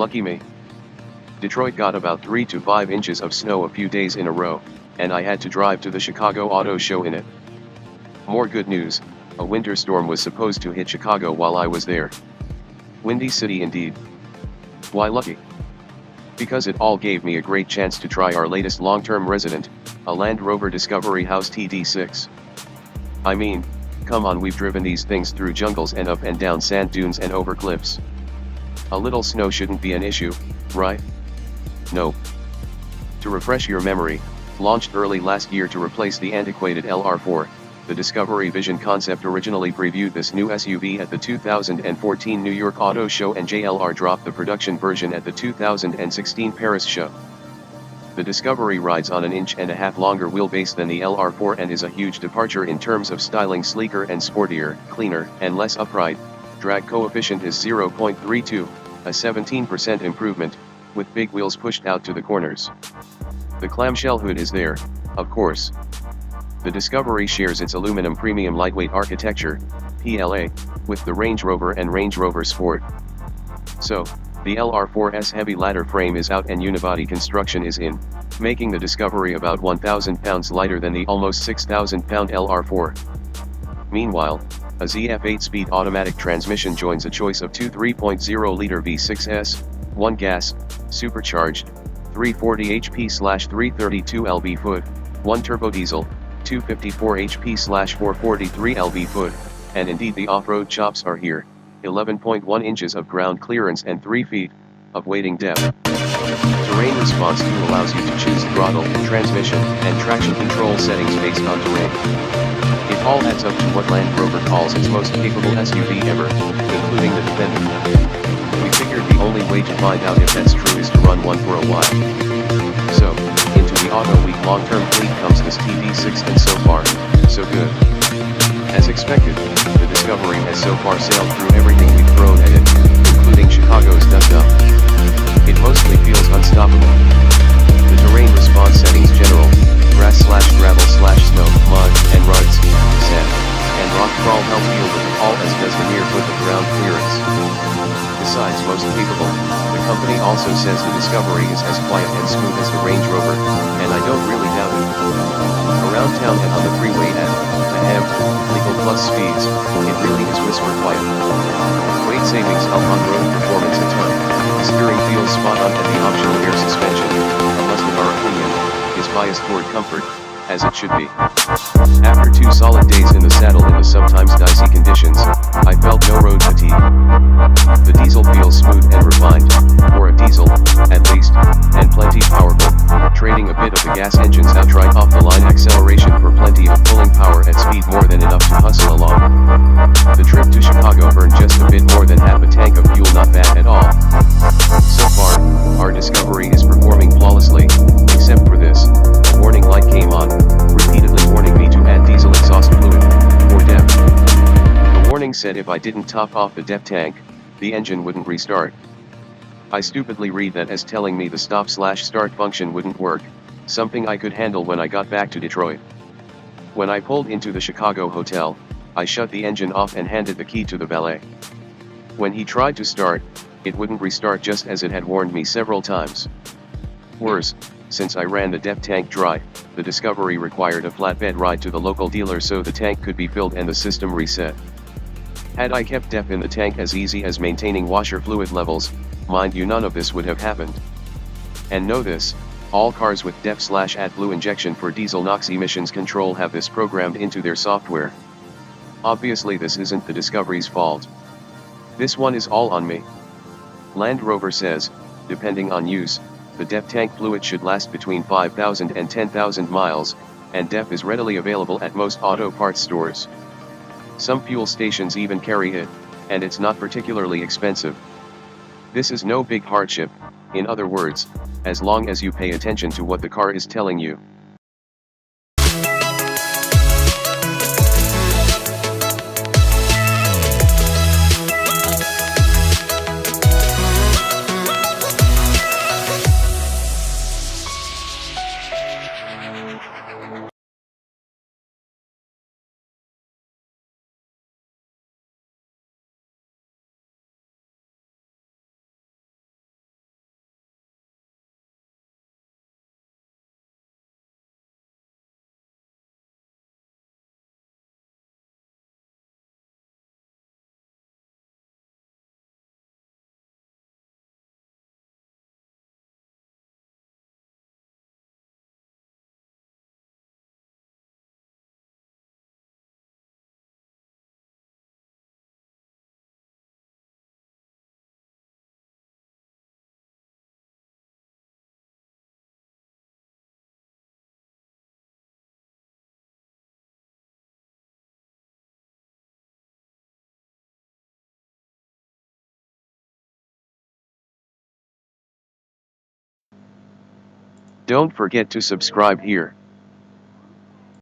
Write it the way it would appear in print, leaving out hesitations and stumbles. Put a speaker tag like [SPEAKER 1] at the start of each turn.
[SPEAKER 1] Lucky me. Detroit got about 3 to 5 inches of snow a few days in a row, and I had to drive to the Chicago Auto Show in it. More good news, a winter storm was supposed to hit Chicago while I was there. Windy city indeed. Why lucky? Because it all gave me a great chance to try our latest long-term resident, a Land Rover Discovery Td6. I mean, come on, we've driven these things through jungles and up and down sand dunes and over cliffs. A little snow shouldn't be an issue, right? Nope. To refresh your memory, launched early last year to replace the antiquated LR4, the Discovery Vision concept originally previewed this new SUV at the 2014 New York Auto Show, and JLR dropped the production version at the 2016 Paris show. The Discovery rides on an 1.5 inch longer wheelbase than the LR4 and is a huge departure in terms of styling, sleeker and sportier, cleaner, and less upright. Drag coefficient is 0.32, a 17% improvement, with big wheels pushed out to the corners. The clamshell hood is there, of course. The Discovery shares its aluminum premium lightweight architecture, PLA, with the Range Rover and Range Rover Sport. So, the LR4's heavy ladder frame is out and unibody construction is in, making the Discovery about 1,000 pounds lighter than the almost 6,000 pound LR4. Meanwhile, a ZF 8-speed automatic transmission joins a choice of two 3.0-liter V6s, 1 gas, supercharged, 340 HP/332 lb-ft, 1 turbo diesel, 254 HP/443 lb-ft, and indeed the off-road chops are here, 11.1 inches of ground clearance and 3 feet of wading depth. Terrain response tool allows you to choose throttle, transmission, and traction control settings based on terrain. It all adds up to what Land Rover calls its most capable SUV ever, including the Defender. We figured the only way to find out if that's true is to run one for a while. So, into the Auto Week long-term fleet comes this Td6, and so far, so good. As expected, the Discovery has so far sailed through everything we've thrown at it, including Chicago's dust-up. It mostly feels unstoppable. The terrain response settings: general, grass/gravel/snow, mud, and ruts, sand, and rock crawl help deal with it all, as does the mere foot of ground clearance. Besides most capable, the company also says the Discovery is as quiet and smooth as the Range Rover, and I don't really doubt it. Around town and on the freeway at legal plus speeds, it really is whisper quiet. Weight savings help on road performance a ton. The steering feels spot on, and the optional air suspension, unless in our opinion, is biased toward comfort, as it should be. After 2 solid days in the saddle in the sometimes dicey conditions, I felt no road fatigue. The diesel feels smooth and refined, for a diesel, at least, and plenty powerful, trading a bit of the gas engine's outright off-the-line acceleration for plenty of pulling power at speed, more than enough to hustle along. The trip to Chicago burned just a bit more than half a tank of fuel, not bad at all. So far, our Discovery is performing flawlessly, except for this: a warning light came on, repeatedly warning me to add diesel exhaust fluid, or DEF. The warning said if I didn't top off the DEF tank, the engine wouldn't restart. I stupidly read that as telling me the stop/start function wouldn't work, something I could handle when I got back to Detroit. When I pulled into the Chicago hotel, I shut the engine off and handed the key to the valet. When he tried to start, it wouldn't restart, just as it had warned me several times. Worse, since I ran the DEF tank dry, the Discovery required a flatbed ride to the local dealer so the tank could be filled and the system reset. Had I kept DEF in the tank as easy as maintaining washer fluid levels, mind you, none of this would have happened. And know this: all cars with DEF/AdBlue injection for diesel NOx emissions control have this programmed into their software. Obviously this isn't the Discovery's fault. This one is all on me. Land Rover says, depending on use, the DEF tank fluid should last between 5,000 and 10,000 miles, and DEF is readily available at most auto parts stores. Some fuel stations even carry it, and it's not particularly expensive. This is no big hardship, in other words, as long as you pay attention to what the car is telling you. Don't forget to subscribe here.